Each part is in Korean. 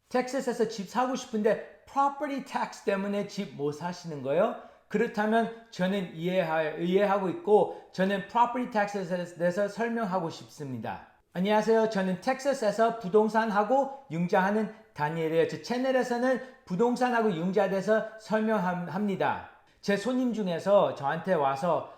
텍사스에서 집 사고 싶은데 property tax 때문에 집 못 사시는 거예요? 그렇다면 저는 이해하고 있고 저는 property tax에 대해서 설명하고 싶습니다. 안녕하세요. 저는 텍사스에서 부동산하고 융자하는 다니엘이에요. 제 채널에서는 부동산하고 융자에 대해서 설명합니다. 제 손님 중에서 저한테 와서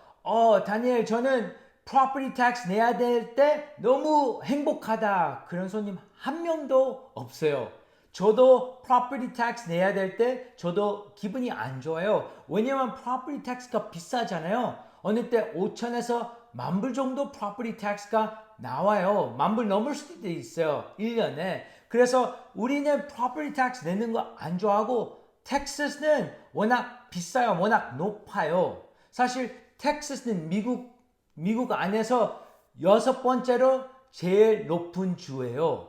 다니엘 저는 property tax 내야 될 때 너무 행복하다. 그런 손님 한 명도 없어요. 저도 property tax 내야 될 때 저도 기분이 안 좋아요. 왜냐면 property tax가 비싸잖아요. 어느 때 5천에서 10,000불 정도 property tax가 나와요. 10,000불 넘을 수도 있어요. 1년에. 그래서 우리는 property tax 내는 거 안 좋아하고 텍사스는 워낙 비싸요. 워낙 높아요. 사실 텍사스는 미국 안에서 6번째로 제일 높은 주예요.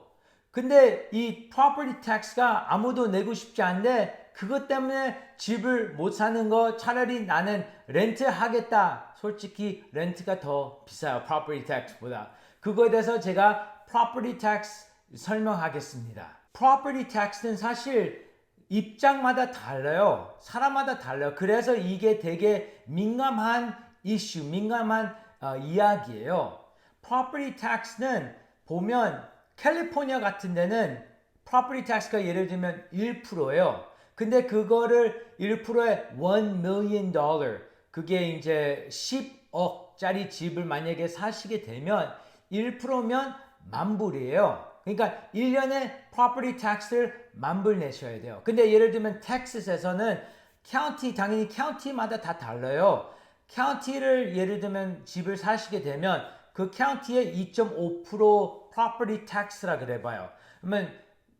근데 이 property tax가 아무도 내고 싶지 않은데 그것 때문에 집을 못 사는 거 차라리 나는 렌트 하겠다. 솔직히 렌트가 더 비싸요. property tax보다. 그거에 대해서 제가 property tax 설명하겠습니다. property tax는 사실 입장마다 달라요. 사람마다 달라요. 그래서 이게 되게 민감한 이슈, 민감한 이야기예요. property tax는 보면 캘리포니아 같은 데는 property tax가 예를 들면 1%예요. 근데 그거를 1%에 $1 million, 그게 이제 10억짜리 집을 만약에 사시게 되면 1%면 10,000불이에요. 그러니까 1년에 property tax를 10,000불 내셔야 돼요. 근데 예를 들면 텍사스에서는 당연히 카운티마다 다 달라요. 카운티를 예를 들면 집을 사시게 되면 그 카운티의 2.5% property tax라 그래봐요. 그러면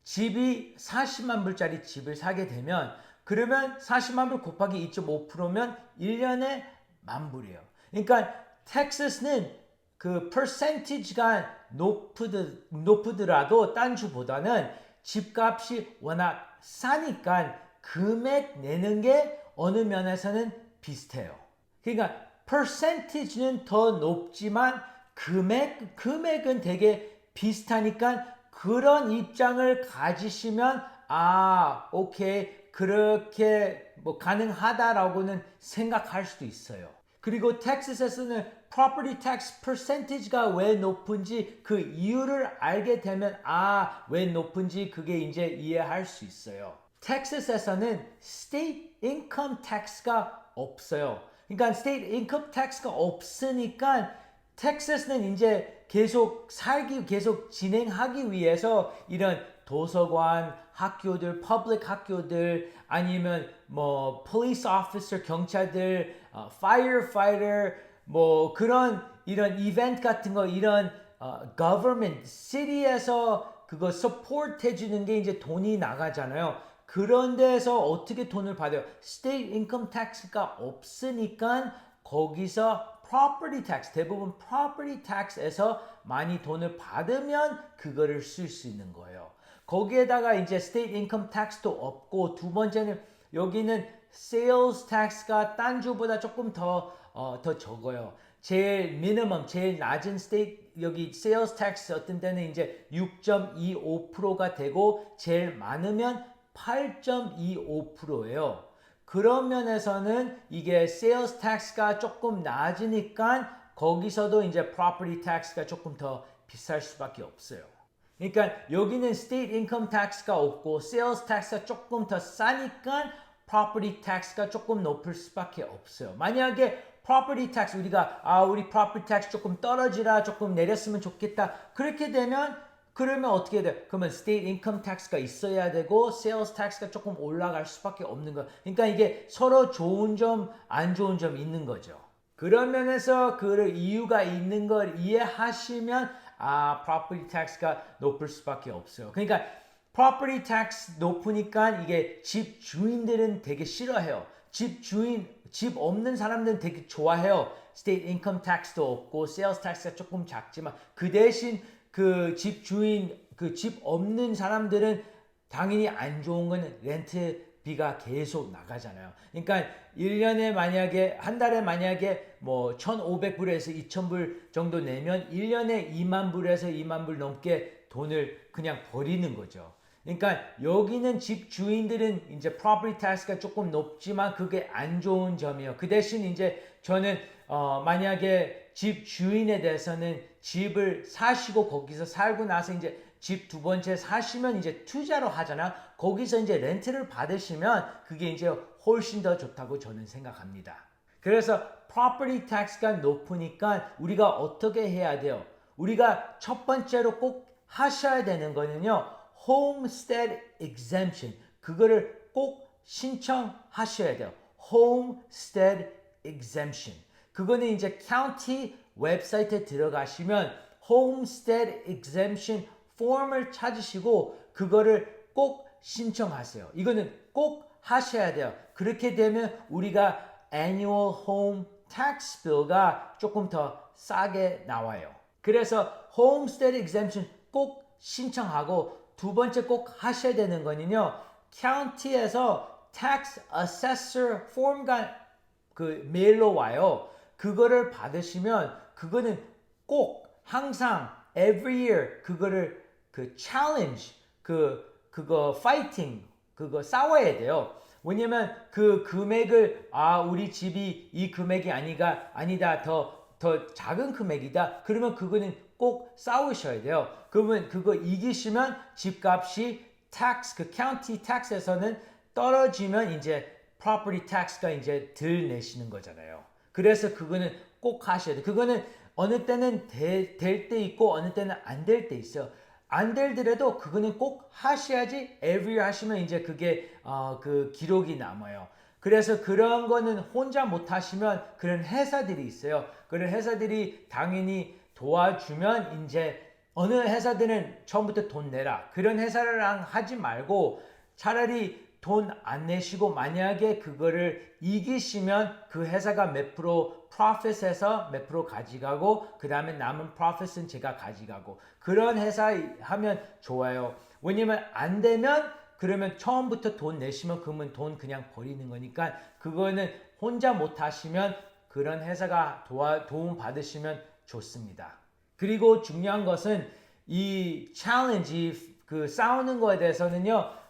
집이 40만 불짜리 집을 사게 되면 그러면 40만 불 곱하기 2.5%면 1년에 10,000불이에요. 그러니까 텍사스는 그 percentage가 높더라도 딴 주보다는 집값이 워낙 싸니까 금액 내는 게 어느 면에서는 비슷해요. 그러니까 percentage는 더 높지만 금액은 되게 비슷하니까 그런 입장을 가지시면 오케이 그렇게 뭐 가능하다라고는 생각할 수도 있어요. 그리고 텍사스에서는 property tax percentage가 왜 높은지 그 이유를 알게 되면 왜 높은지 그게 이제 이해할 수 있어요. 텍사스에서는 state income tax가 없어요. 그러니까 state income tax가 없으니까 텍사스는 이제 계속 진행하기 위해서 이런 도서관, 학교들, public 학교들, 아니면 뭐 police officer, 경찰들, firefighter, 뭐 그런 이런 이벤트 같은 거, 이런 government, city에서 그거 support 해주는 게 이제 돈이 나가잖아요. 그런 데서 어떻게 돈을 받아요? state income tax가 없으니까 거기서 property tax, 대부분 property tax에서 많이 돈을 받으면 그거를 쓸 수 있는 거예요. 거기에다가 이제 state income tax도 없고 두 번째는 여기는 sales tax가 딴 주보다 조금 더 적어요. 제일 낮은 state 여기 sales tax 어떤 때는 이제 6.25%가 되고 제일 많으면 8.25%예요. 그런 면에서는 이게 sales tax가 조금 낮으니까 거기서도 이제 property tax가 조금 더 비쌀 수밖에 없어요. 그러니까 여기는 state income tax가 없고 sales tax가 조금 더 싸니까 property tax가 조금 높을 수밖에 없어요. 만약에 property tax 우리가 우리 property tax 조금 떨어지라 조금 내렸으면 좋겠다. 그렇게 되면 그러면 어떻게 돼? 그러면 state income tax가 있어야 되고 sales tax가 조금 올라갈 수밖에 없는 거. 그러니까 이게 서로 좋은 점, 안 좋은 점 있는 거죠. 그런 면에서 그 이유가 있는 걸 이해하시면 property tax가 높을 수밖에 없어요. 그러니까 property tax 높으니까 이게 집 주인들은 되게 싫어해요. 집 없는 사람들은 되게 좋아해요. state income tax도 없고 sales tax가 조금 작지만 그 대신 그 집 없는 사람들은 당연히 안 좋은 건 렌트비가 계속 나가잖아요. 그러니까 1년에 만약에 한 달에 만약에 뭐 1,500불에서 2,000불 정도 내면 1년에 2만 불에서 2만 불 넘게 돈을 그냥 버리는 거죠. 그러니까 여기는 집 주인들은 이제 property tax가 조금 높지만 그게 안 좋은 점이에요. 그 대신 이제 저는 만약에 집 주인에 대해서는 집을 사시고 거기서 살고 나서 이제 집 두 번째 사시면 이제 투자로 하잖아. 거기서 이제 렌트를 받으시면 그게 이제 훨씬 더 좋다고 저는 생각합니다. 그래서 property tax가 높으니까 우리가 어떻게 해야 돼요? 우리가 첫 번째로 꼭 하셔야 되는 거는요. homestead exemption. 그거를 꼭 신청하셔야 돼요. homestead exemption. 그거는 이제 county 웹사이트에 들어가시면 homestead exemption 폼을 찾으시고 그거를 꼭 신청하세요. 이거는 꼭 하셔야 돼요. 그렇게 되면 우리가 annual home tax bill가 조금 더 싸게 나와요. 그래서 homestead exemption 꼭 신청하고 두 번째 꼭 하셔야 되는 거는요. county에서 tax assessor 폼가 그 메일로 와요. 그거를 받으시면 그거는 꼭 항상 every year 그거를 그 challenge 그거 fighting 그거 싸워야 돼요. 왜냐면 그 금액을 우리 집이 이 금액이 아니다 더 작은 금액이다. 그러면 그거는 꼭 싸우셔야 돼요. 그러면 그거 이기시면 집값이 tax 그 county tax에서는 떨어지면 이제 property tax가 이제 덜 내시는 거잖아요. 그래서 그거는 꼭 하셔야 돼요. 그거는 어느 때는 될 때 있고 어느 때는 안 될 때 있어요. 안 되더라도 그거는 꼭 하셔야지 every year 하시면 이제 그게 그 기록이 남아요. 그래서 그런 거는 혼자 못 하시면 그런 회사들이 있어요. 그런 회사들이 당연히 도와주면 이제 어느 회사들은 처음부터 돈 내라. 그런 회사랑 하지 말고 차라리 돈 안 내시고 만약에 그거를 이기시면 그 회사가 몇 프로 profit에서 몇 프로 가져가고 그 다음에 남은 profit은 제가 가져가고 그런 회사 하면 좋아요. 왜냐면 안 되면 그러면 처음부터 돈 내시면 그러면 돈 그냥 버리는 거니까 그거는 혼자 못 하시면 그런 회사가 도움 받으시면 좋습니다. 그리고 중요한 것은 이 챌린지 그 싸우는 거에 대해서는요.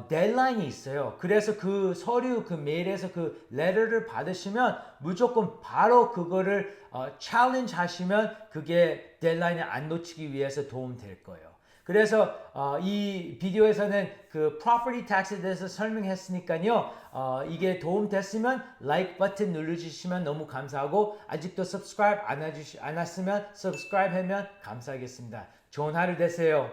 데드라인이 있어요. 그래서 그 서류 그 메일에서 그 레터를 받으시면 무조건 바로 그거를 챌린지 하시면 그게 데드라인을 안 놓치기 위해서 도움 될 거예요. 그래서 이 비디오에서는 그 property tax에 대해서 설명했으니까요. 이게 도움 됐으면 like 버튼 눌러주시면 너무 감사하고 아직도 subscribe 안 했으면 subscribe 하면 감사하겠습니다. 좋은 하루 되세요.